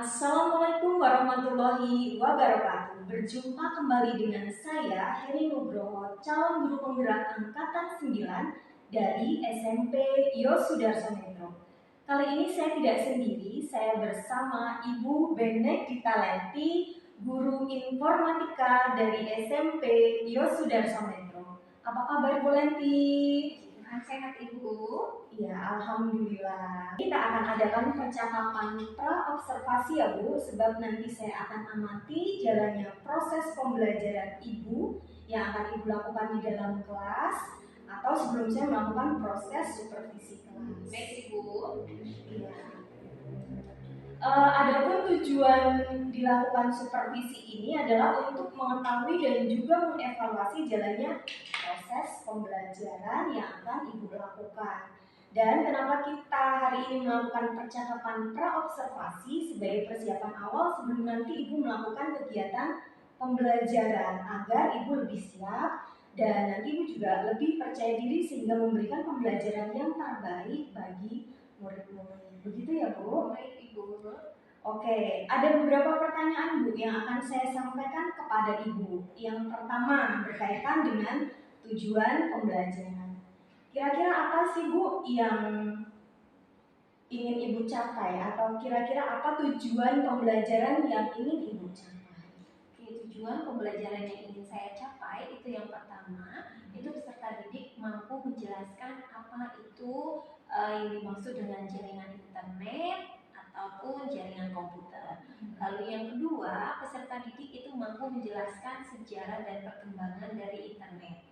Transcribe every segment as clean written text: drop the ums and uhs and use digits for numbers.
Assalamualaikum warahmatullahi wabarakatuh. Berjumpa kembali dengan saya Heri Nugroho, calon guru penggerak angkatan 9 dari SMP Yosudarso Metro. Kali ini saya tidak sendiri, saya bersama Ibu Benedikta Lenti, guru informatika dari SMP Yosudarso Metro. Apa kabar Bu Lenti? Sehat Ibu? Ya, alhamdulillah. Kita akan adakan percakapan pra-observasi ya Bu, sebab nanti saya akan amati jalannya proses pembelajaran Ibu yang akan Ibu lakukan di dalam kelas atau sebelum saya melakukan proses supervisi kelas. Baik Ibu. Iya. Adapun tujuan dilakukan supervisi ini adalah untuk mengetahui dan juga mengevaluasi jalannya proses pembelajaran yang akan Ibu lakukan. Dan kenapa kita hari ini melakukan percakapan pra-observasi sebagai persiapan awal sebelum nanti Ibu melakukan kegiatan pembelajaran agar Ibu lebih siap dan nanti Ibu juga lebih percaya diri sehingga memberikan pembelajaran yang terbaik bagi murid-murid. Begitu ya Bu? Baik Ibu. Oke, ada beberapa pertanyaan Bu yang akan saya sampaikan kepada Ibu. Yang pertama berkaitan dengan tujuan pembelajaran. Kira-kira apa sih Bu yang ingin Ibu capai atau kira-kira apa tujuan pembelajaran yang ingin Ibu capai? Oke, tujuan pembelajaran yang ingin saya capai itu yang pertama, itu peserta didik mampu menjelaskan apa itu yang dimaksud dengan jaringan internet ataupun jaringan komputer. Lalu yang kedua, peserta didik itu mampu menjelaskan sejarah dan perkembangan dari internet.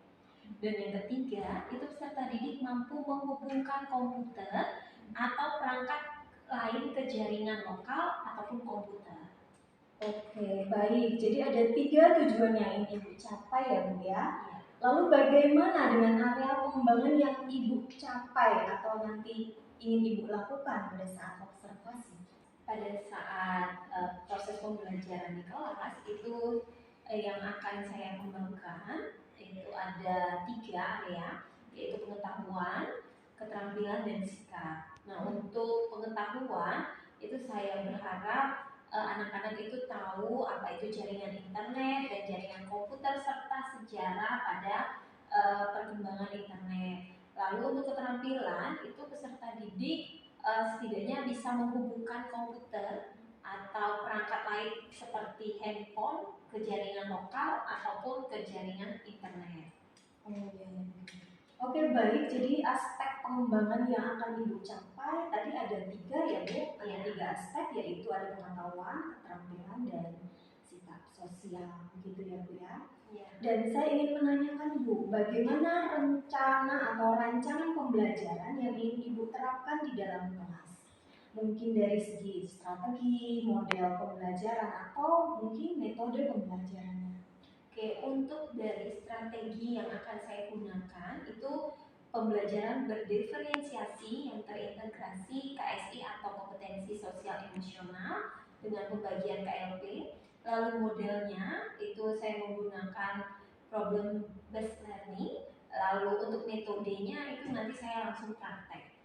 Dan yang ketiga, itu peserta didik mampu menghubungkan komputer atau perangkat lain ke jaringan lokal ataupun komputer. Oke, baik. Jadi ada 3 tujuan yang ingin Ibu capai ya Bu ya. Ya. Lalu bagaimana dengan area pengembangan yang Ibu capai atau nanti ingin Ibu lakukan pada saat observasi? Pada saat proses pembelajaran di kelas itu yang akan saya kembangkan itu ada 3 area, yaitu pengetahuan, keterampilan, dan sikap. Nah, untuk pengetahuan itu saya berharap anak-anak itu tahu apa itu jaringan internet dan jaringan komputer serta sejarah pada perkembangan internet. Lalu untuk keterampilan itu peserta didik setidaknya bisa menghubungkan komputer atau perangkat lain seperti handphone ke jaringan lokal ataupun ke jaringan internet. Oh ya. Oke, baik. Jadi aspek pengembangan yang akan Ibu capai tadi ada 3 ya Bu. Ada 3 aspek, yaitu ada pengetahuan, keterampilan, dan sikap sosial. Begitu ya Bu ya. Ya. Dan saya ingin menanyakan Bu, bagaimana rencana atau rancangan pembelajaran yang ingin Ibu terapkan di dalam kelas? Mungkin dari segi strategi, model pembelajaran, atau mungkin metode pembelajarannya. Oke, untuk dari strategi yang akan saya gunakan itu pembelajaran berdiferensiasi yang terintegrasi KSI atau kompetensi sosial emosional dengan pembagian KLP. Lalu modelnya itu saya menggunakan problem based learning. Lalu untuk metodenya itu nanti saya langsung praktek.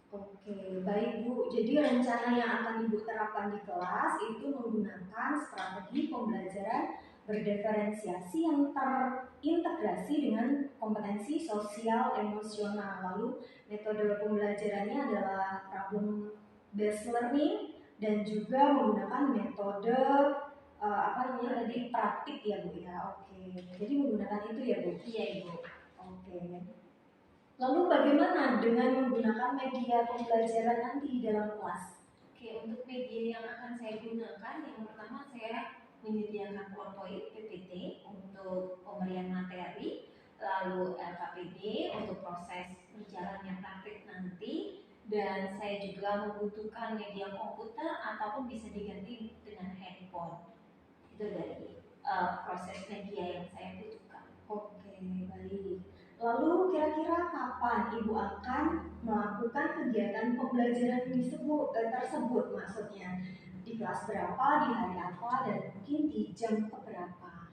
Oke, baik Bu. Jadi rencana yang akan Ibu terapkan di kelas itu menggunakan strategi pembelajaran berdiferensiasi yang terintegrasi dengan kompetensi sosial emosional. Lalu metode pembelajarannya adalah problem based learning dan juga menggunakan metode tadi praktik ya Bu ya. Oke. Jadi menggunakan itu ya Bu. Iya Ibu. Oke. Lalu bagaimana dengan menggunakan media pembelajaran nanti di dalam kelas? Oke, untuk media yang akan saya gunakan, yang pertama saya menyediakan PowerPoint PPT untuk pemberian materi, lalu LKPD untuk proses berjalannya praktik nanti, dan saya juga membutuhkan media komputer ataupun bisa diganti dengan handphone. Itu dari proses media yang saya butuhkan. Oke, baik. Lalu kira-kira kapan Ibu akan melakukan kegiatan pembelajaran tersebut maksudnya? Di kelas berapa, di hari apa, dan mungkin di jam keberapa?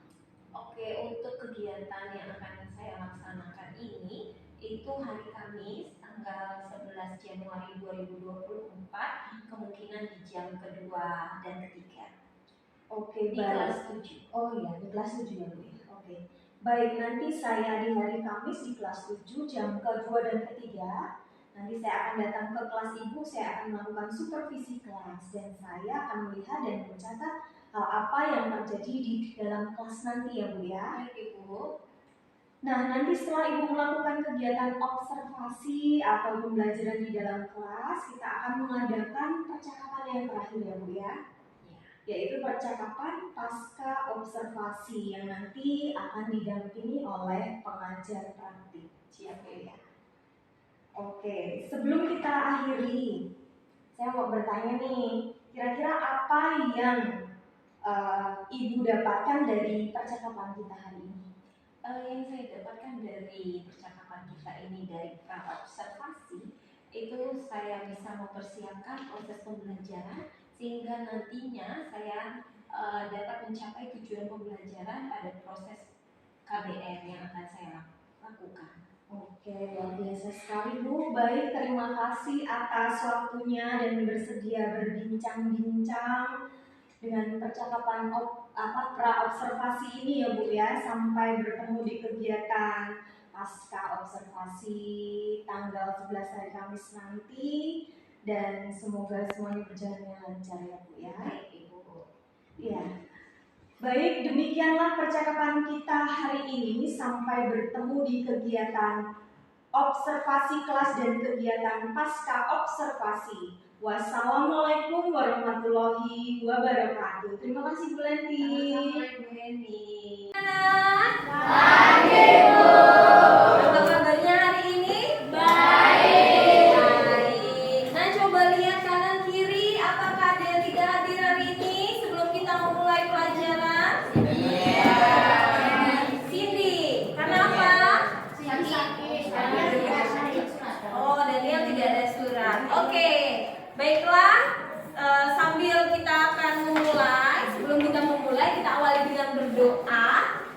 Oke, untuk kegiatan yang akan saya laksanakan ini itu hari Kamis tanggal 11 Januari 2024, kemungkinan bimbingan di jam kedua dan ketiga Oke, di baik. kelas 7. Oh iya, di kelas 7 ya Bu ya. Oke. Baik, nanti saya di hari Kamis di kelas 7 jam kedua dan ketiga. Nanti saya akan datang ke kelas Ibu, saya akan melakukan supervisi kelas dan saya akan melihat dan mencatat hal apa yang terjadi di dalam kelas nanti ya Bu ya. Baik Ibu. Nah, nanti setelah Ibu melakukan kegiatan observasi atau pembelajaran di dalam kelas, kita akan mengadakan percakapan yang terakhir ya Bu ya, yaitu percakapan pasca observasi yang nanti akan didampingi oleh pengajar praktik. Siap ya? Oke, sebelum kita akhiri, saya mau bertanya nih, kira-kira apa yang Ibu dapatkan dari percakapan kita hari ini? Yang saya dapatkan dari percakapan kita ini dari observasi itu saya bisa mempersiapkan proses pembelajaran sehingga nantinya saya dapat mencapai tujuan pembelajaran pada proses KBM yang akan saya lakukan. Oke, luar biasa sekali Bu. Baik, terima kasih atas waktunya dan bersedia berbincang-bincang dengan percakapan pra-observasi ini ya Bu ya, sampai bertemu di kegiatan pasca observasi tanggal 11 hari Kamis nanti, dan semoga semuanya berjalan dengan lancar ya Bu ya. Baik Ibu. Ya. Baik, demikianlah percakapan kita hari ini sampai bertemu di kegiatan observasi kelas dan kegiatan pasca observasi. Wassalamualaikum warahmatullahi wabarakatuh. Terima kasih Bu Lenti. Assalamualaikum Bu Heni. Baik, Bu. Apa kabarnya hari ini? Baik. Baik. Nah, coba lihat kanan kiri, apakah ada yang tidak hadir hari ini sebelum kita memulai pelajaran? Iya. Cindy, karena apa? Oh, Daniel tidak ada surat. Oke, baiklah. Sambil kita akan memulai, sebelum kita memulai, kita awali dengan berdoa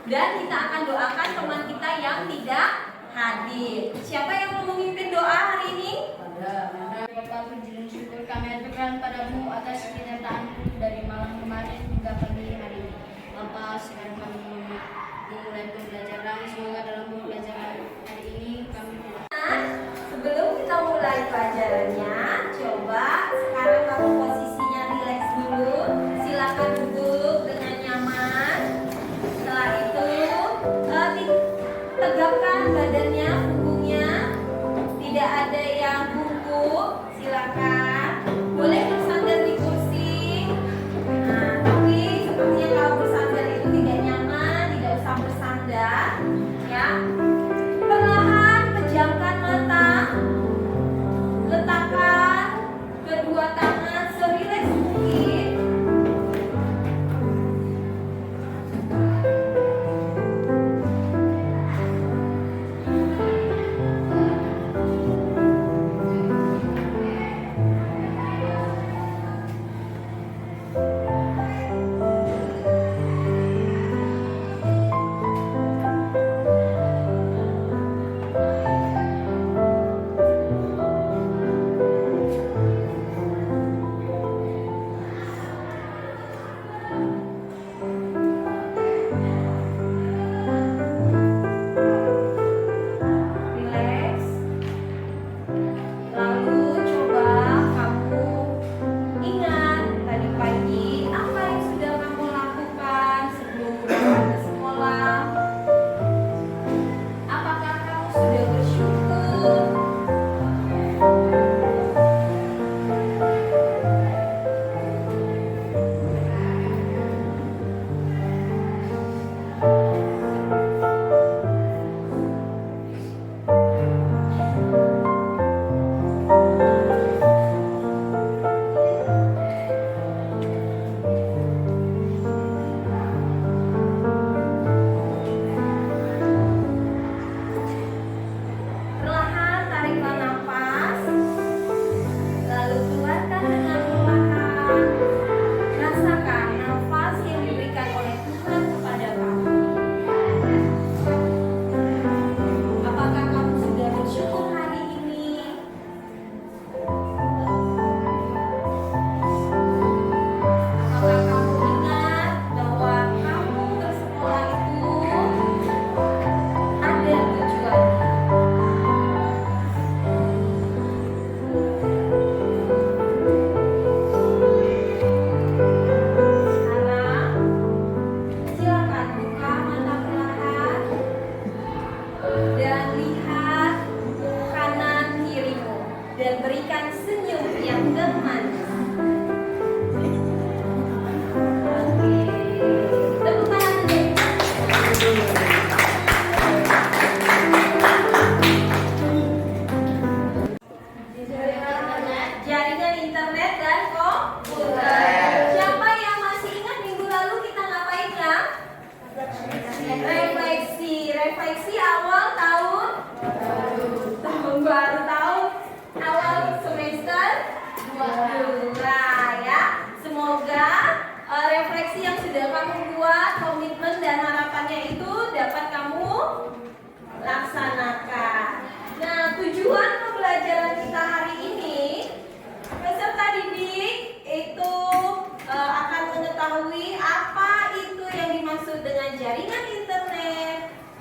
dan kita akan doakan teman kita yang tidak hadir. Siapa yang mau memimpin doa hari ini? Bapak puji dan syukur kami aturkan padamu atas kenyataanmu dari malam kemarin hingga pagi hari ini. Bapak, sekarang kami memulai pembelajaran. Semoga dalam pembelajaran hari ini kami Sebelum kita mulai pelajarannya, coba sekarang kamu posisinya rileks dulu. Silakan duduk dengan nyaman. Setelah itu tegapkan badannya, punggungnya. Tidak ada yang bungkuk. Silakan. Boleh bersandar di kursi. Nah, tapi sepertinya kalau bersandar itu tidak nyaman, tidak usah bersandar, ya. Perlahan pejamkan mata. Letakkan kedua tangan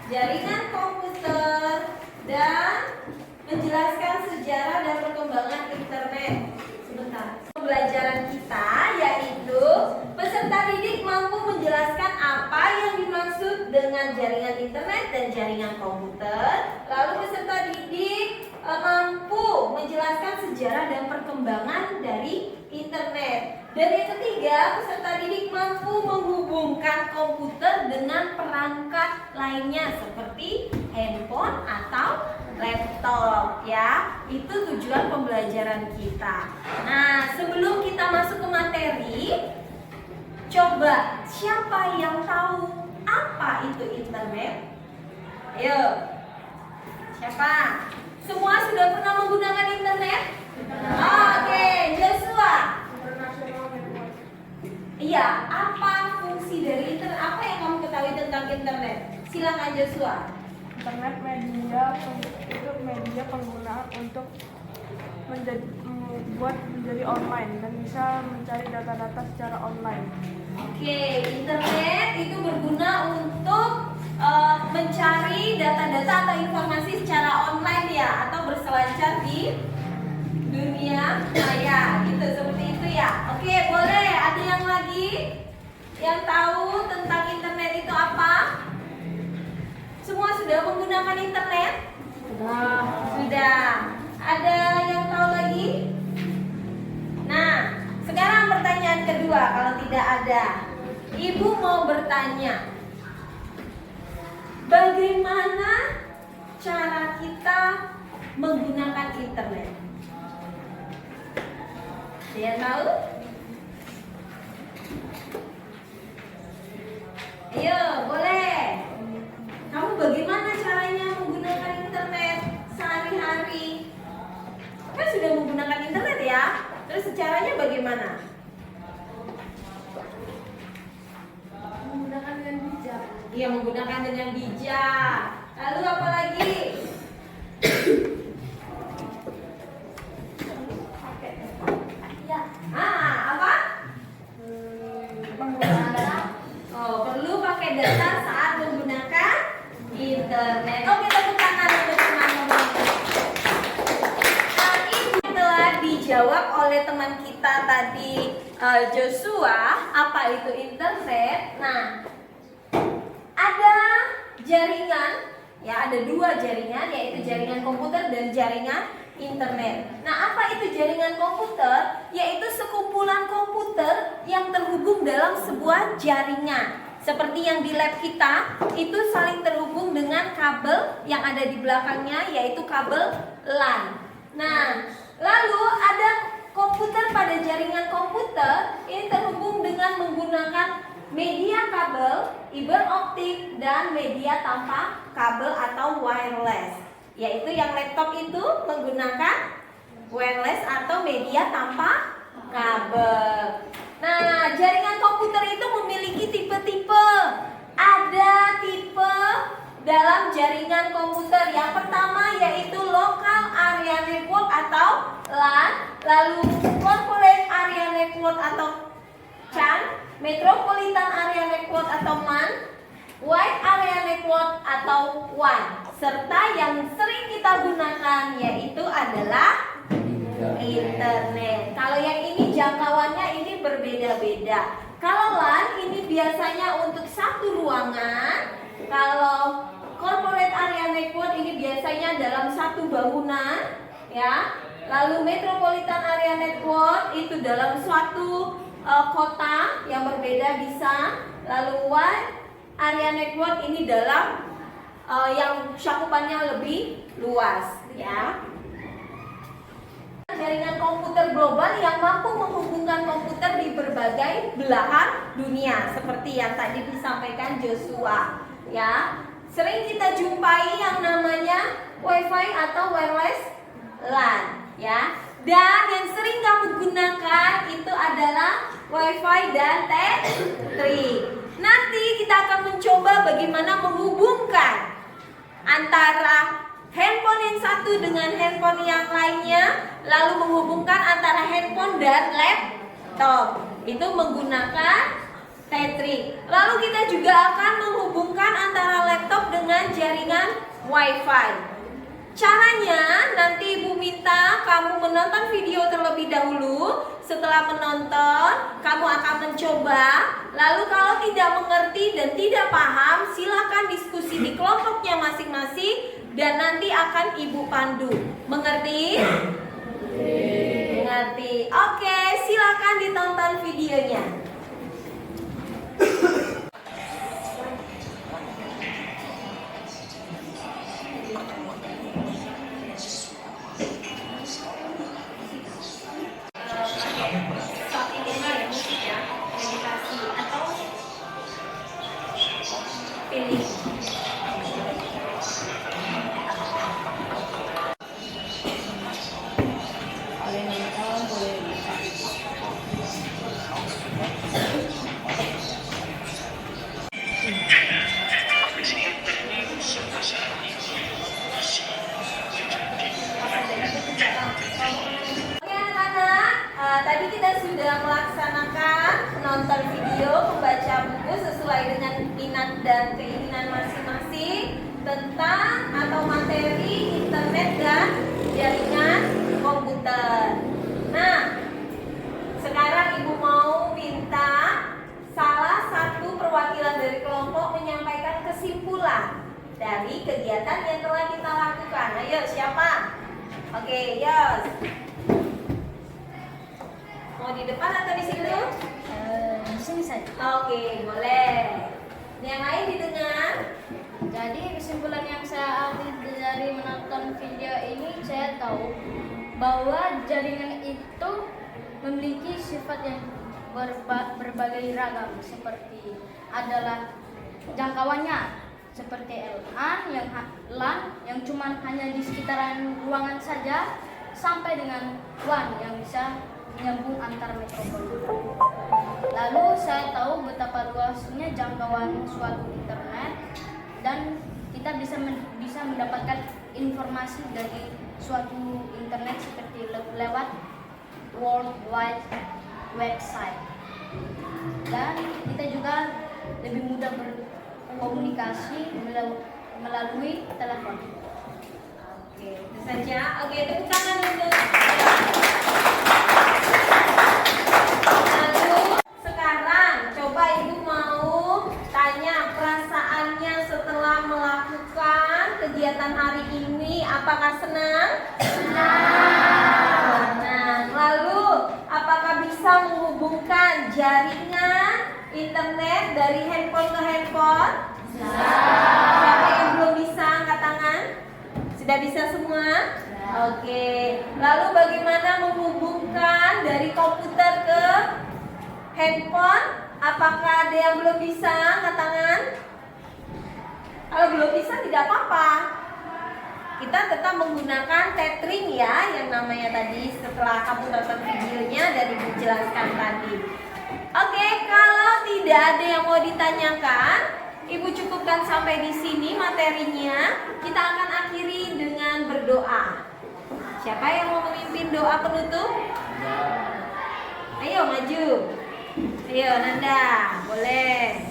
jaringan komputer dan menjelaskan sejarah dan perkembangan internet. Sebentar. Pembelajaran kita yaitu peserta didik mampu menjelaskan apa yang dimaksud dengan jaringan internet dan jaringan komputer. Lalu peserta didik mampu menjelaskan sejarah dan perkembangan dari internet. Dan yang ketiga, peserta didik mampu menghubungkan komputer dengan perangkat lainnya seperti handphone atau laptop ya. Itu tujuan pembelajaran kita. Nah, sebelum kita masuk ke materi, coba siapa yang tahu apa itu internet? Ayo. Siapa? Semua sudah pernah menggunakan internet? Oke, Joshua. Iya, apa fungsi dari internet? Apa yang kamu ketahui tentang internet? Silakan Joshua. Internet media penggunaan untuk membuat menjadi online dan bisa mencari data-data secara online. Oke, internet itu berguna untuk mencari data-data atau informasi secara online ya, atau berselancar di dunia maya, gitu seperti itu ya. Oke, boleh. Ada yang lagi yang tahu tentang internet itu apa? Semua sudah menggunakan internet? Sudah. Ada yang tahu lagi? Nah, sekarang pertanyaan kedua. Kalau tidak ada, Ibu mau bertanya, bagaimana cara kita menggunakan internet? Ada yang tahu? Ayo, boleh. Kamu bagaimana caranya menggunakan internet sehari-hari? Kan sudah menggunakan internet ya? Terus caranya bagaimana? Menggunakan dengan bijak. Iya, menggunakan dengan bijak. Lalu apa lagi? Ya. Apa? Menggunakan data. Oh, perlu pakai data saat menggunakan internet. Oke, tepuk tangan untuk teman-teman. Nah, ini telah dijawab oleh teman kita tadi, Joshua. Apa itu internet? Nah, ada jaringan, ya ada dua jaringan, yaitu jaringan komputer dan jaringan internet. Nah, apa itu jaringan komputer? Yaitu sekumpulan komputer yang terhubung dalam sebuah jaringan. Seperti yang di lab kita, itu saling terhubung dengan kabel yang ada di belakangnya, yaitu kabel LAN. Nah, lalu ada komputer pada jaringan komputer, ini terhubung dengan menggunakan media kabel, fiber optik, dan media tanpa kabel atau wireless. Yaitu yang laptop itu menggunakan wireless atau media tanpa kabel. Nah, jaringan komputer itu memiliki tipe-tipe. Ada tipe dalam jaringan komputer. Yang pertama yaitu local area network atau LAN, lalu corporate area network atau CAN, metropolitan area network atau MAN, wide area network atau WAN, serta yang sering kita gunakan yaitu adalah internet. Kalau yang ini jangkauannya ini berbeda-beda. Kalau LAN ini biasanya untuk satu ruangan. Kalau corporate area network ini biasanya dalam satu bangunan, ya. Lalu metropolitan area network itu dalam suatu kota yang berbeda bisa. Lalu wide area network ini dalam yang cakupannya lebih luas, ya. Jaringan komputer global yang mampu menghubungkan komputer di berbagai belahan dunia, seperti yang tadi disampaikan Joshua, ya. Sering kita jumpai yang namanya WiFi atau wireless LAN, ya. Dan yang sering kamu gunakan itu adalah WiFi dan T3. Nanti kita akan mencoba bagaimana menghubungkan antara handphone yang satu dengan handphone yang lainnya, lalu menghubungkan antara handphone dan laptop. Itu menggunakan tethering. Lalu kita juga akan menghubungkan antara laptop dengan jaringan WiFi. Caranya, nanti Ibu minta kamu menonton video terlebih dahulu. Setelah menonton, kamu akan mencoba. Lalu kalau tidak mengerti dan tidak paham, silakan diskusi di kelompoknya masing-masing dan nanti akan Ibu pandu. Mengerti? Mengerti. Oke, silakan ditonton videonya. Tadi kita sudah melaksanakan menonton video, membaca buku sesuai dengan minat dan keinginan masing-masing tentang atau materi internet dan jaringan komputer. Nah, sekarang Ibu mau minta salah satu perwakilan dari kelompok menyampaikan kesimpulan dari kegiatan yang telah kita lakukan. Ayo, siapa? Oke, Yos. Mau di depan atau di situ? Di sini saja. Oke, boleh. Yang lain didengar? Jadi kesimpulan yang saya ambil dari menonton video ini, saya tahu bahwa jaringan itu memiliki sifat yang berbagai ragam, seperti adalah jangkauannya seperti LAN yang cuma hanya di sekitaran ruangan saja, sampai dengan WAN yang bisa menyambung antar metropol. Lalu saya tahu betapa luasnya jangkauan suatu internet dan kita bisa mendapatkan informasi dari suatu internet seperti lewat World Wide Website. Dan kita juga lebih mudah berkomunikasi melalui telepon. Oke, itu saja. Oke, tepuk tangan untuk. Lalu sekarang coba Ibu mau tanya perasaannya setelah melakukan kegiatan hari ini. Apakah senang? Senang. Lalu apakah bisa menghubungkan jaringan internet dari handphone ke handphone? Siapa yang belum bisa angkat tangan? Sudah bisa semua? Oke. Lalu bagaimana menghubungkan dari komputer ke handphone? Apakah ada yang belum bisa angkat tangan? Kalau belum bisa tidak apa-apa. Kita tetap menggunakan tethering ya, yang namanya tadi setelah kamu tonton videonya dan Ibu jelaskan tadi. Oke, kalau tidak ada yang mau ditanyakan, Ibu cukupkan sampai di sini materinya. Kita akan akhiri dengan berdoa. Siapa yang mau memimpin doa penutup? Ayo maju. Ayo Nanda, boleh.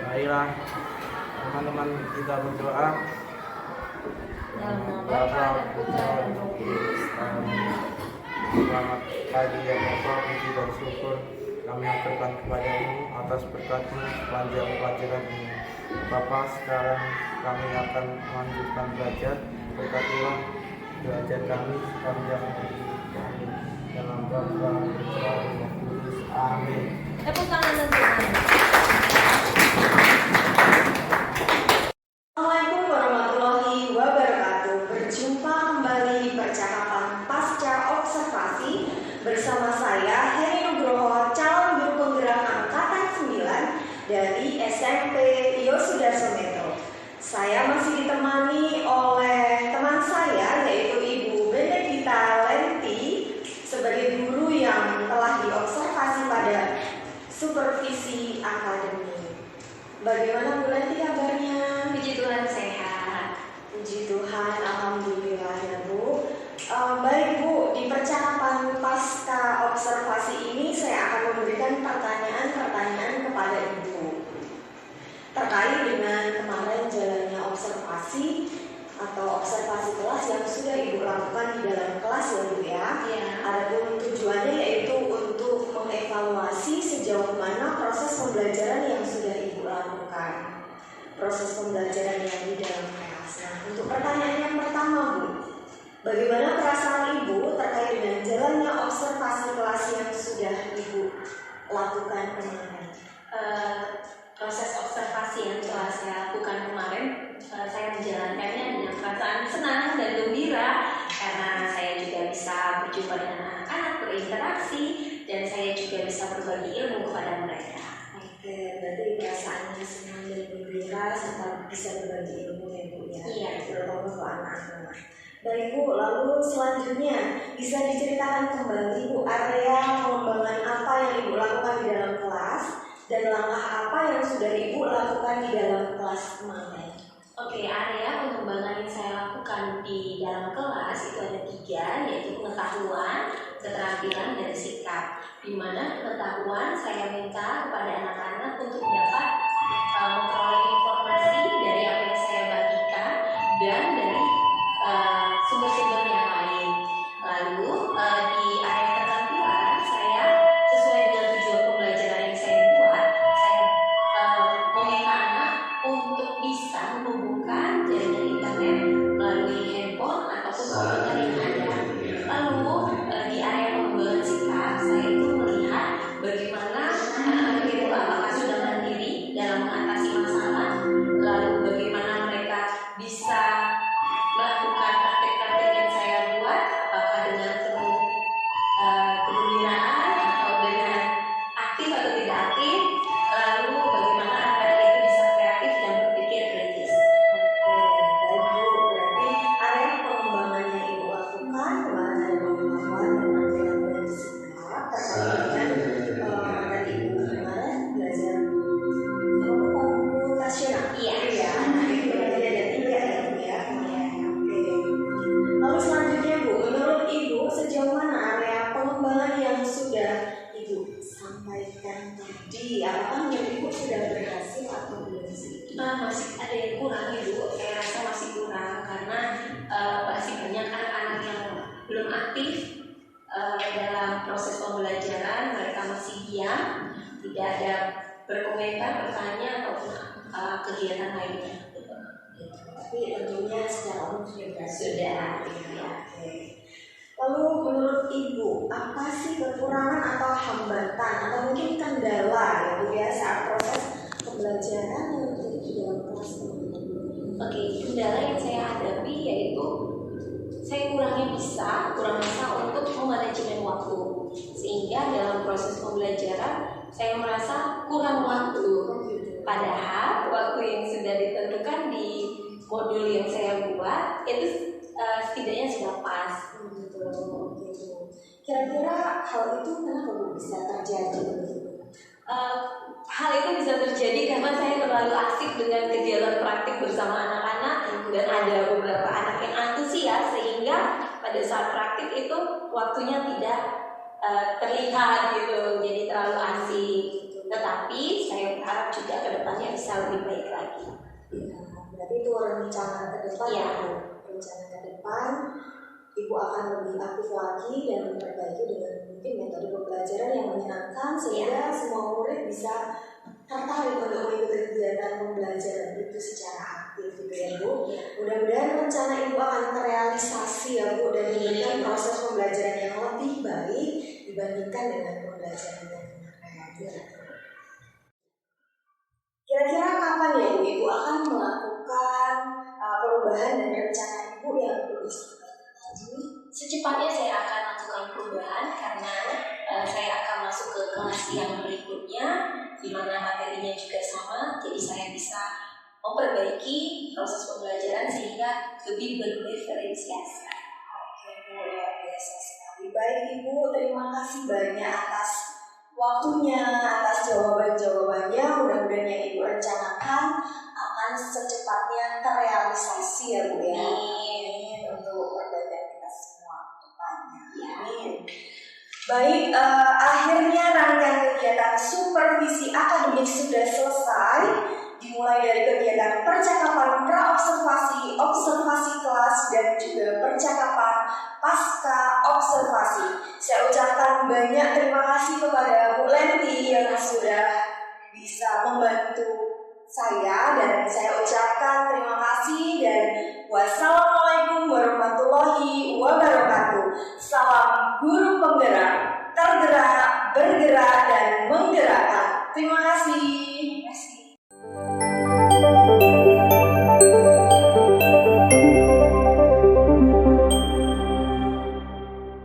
Baiklah, teman-teman kita berdoa. Bapa, Putra, dan Roh Kudus. Amin. Selamat pagi ya Bapa, puji dan syukur kami aturkan kepadamu atas berkat-Mu sepanjang pelajaran ini. Bapa, sekarang kami akan melanjutkan belajar. Berkatilah belajar kami sepanjang hari ini. Dalam Bapa, Putra, dan Roh Kudus. Amin. Tepuk tangan untuk Tuhan. Assalamualaikum warahmatullahi wabarakatuh. Berjumpa kembali di percakapan pasca observasi bersama saya Heri Nugroho, calon guru penggerak angkatan 9 dari SMP Yosudarso Metro. Saya masih ditemani oleh teman saya yaitu Ibu Benedita Lenti sebagai guru yang telah diobservasi pada supervisi akademi. Bagaimana Bu Lenti kabarnya? Puji Tuhan sehat. Puji Tuhan, alhamdulillah ya Bu. Baik Bu, di percakapan pasca observasi ini saya akan memberikan pertanyaan-pertanyaan kepada Ibu terkait dengan kemarin jalannya observasi atau observasi kelas yang sudah Ibu lakukan di dalam kelas ya Bu ya. Adapun tujuannya yaitu untuk mengevaluasi sejauh mana proses pembelajaran yang sudah Ibu lakukan, proses pembelajaran yang di dalam kelas. Nah, untuk pertanyaan yang pertama Bu, bagaimana perasaan Ibu terkait dengan jalannya observasi kelas yang sudah Ibu lakukan kemarin? Proses observasi yang telah saya lakukan kemarin, saya menjalankannya dengan perasaan senang dan gembira karena saya juga bisa berjumpa dengan anak-anak, berinteraksi, dan saya juga bisa berbagi ilmu kepada mereka. Oke, berarti perasaannya senang dan gembira serta bisa berbagi ilmu ya Bu ya. Iya. Terutama untuk anak-anak. Baik Bu, lalu selanjutnya bisa diceritakan kembali Bu area pengembangan apa yang Ibu lakukan di dalam kelas dan langkah apa yang sudah Ibu lakukan di dalam kelas kemarin? Oke, area pengembangan yang saya lakukan di dalam kelas itu ada 3, yaitu pengetahuan, keterampilan, dan sikap. Di mana pengetahuan saya minta kepada anak-anak untuk dapat memperoleh informasi dari apa yang saya bagikan dan dari sumber-sumber yang lain. Lalu di area keterampilan saya sesuai dengan tujuan pembelajaran yang saya buat, saya meminta anak untuk bisa menghubungkan jaringan internet melalui handphone ataupun komputer yang ada. Lalu di area pengembangan sikap saya itu melihat bagaimana anak-anak itu apakah sudah mandiri dalam mengatasi masalah, lalu bagaimana mereka bisa melakukan praktek-praktek yang saya buat, apakah dengan penuh kegembiraan atau dengan aktif atau tidak aktif, lalu bagaimana anak itu bisa kreatif dan berpikir kritis. Baik Bu, berarti area pengembangan yang Ibu lakukan kemarin ada pengetahuan, penampilan dan sikap terkait dengan tadi Ibu kemarin belajar komputasional. Iya. Ya, nah itu berarti ada 3 ya Bu ya kemarin. Oke. Lalu selanjutnya Bu, menurut Ibu sejauh mana area pengembangan yang sudah Ibu sampaikan tadi? Apakah menurut Ibu sudah berhasil atau belum sih? Masih ada yang kurang Ibu, saya rasa masih kurang karena masih banyak anak-anak yang belum aktif dalam proses pembelajaran, mereka masih diam, tidak ada berkomentar, bertanya ataupun kegiatan lainnya. Tapi tentunya secara umum sudah berhasil. Sudah. Oke. Lalu menurut Ibu, apa sih kekurangan atau hambatan atau mungkin kendala ya Bu ya saat proses pembelajaran yang terjadi di dalam kelas ini? Oke, kendala yang saya hadapi yaitu saya kurang bisa untuk memanajemen waktu, sehingga dalam proses pembelajaran saya merasa kurang waktu. Padahal waktu yang sudah ditentukan di modul yang saya buat itu setidaknya sudah pas. Kira-kira hal itu kenapa Bu bisa terjadi? Hal itu bisa terjadi karena saya terlalu asik dengan kegiatan praktik bersama anak-anak dan ada beberapa anak yang antusias sehingga pada saat praktik itu waktunya tidak terlihat gitu, jadi terlalu asik. Tetapi saya berharap juga kedepannya bisa lebih baik lagi. Ya, berarti itu rencana ke depan Ya. Bu. Rencana ke depan Ibu akan lebih aktif lagi dan memperbaiki dengan mungkin metode pembelajaran yang menyenangkan sehingga semua murid bisa tertarik untuk mengikuti kegiatan pembelajaran itu secara aktif gitu ya Bu. Mudah-mudahan rencana Ibu akan terrealisasi ya Bu dan memberikan proses pembelajaran yang lebih baik dibandingkan dengan pembelajaran yang kemarin. Kira-kira kapan ya Ibu akan melakukan perubahan dan rencana Ibu yang lebih Secepatnya saya akan lakukan perubahan karena saya akan masuk ke kelas yang berikutnya di mana materinya juga sama, jadi saya bisa memperbaiki proses pembelajaran sehingga lebih berdiferensiasi. Oke, luar biasa sekali. Baik Ibu, terima kasih banyak atas waktunya, atas jawaban-jawabannya. Mudah-mudahan yang Ibu rencanakan akan secepatnya terrealisasi ya Bu ya. Amin. Untuk perbaikan kita semua ke depannya. Amin. Amin. Baik, akhirnya rangkaian kegiatan supervisi akademik sudah selesai. Dimulai dari kegiatan percakapan pra-observasi, observasi kelas, dan juga percakapan pasca observasi. Saya ucapkan banyak terima kasih kepada Bu Lenti yang sudah bisa membantu saya, dan saya ucapkan terima kasih dan wassalamualaikum warahmatullahi wabarakatuh.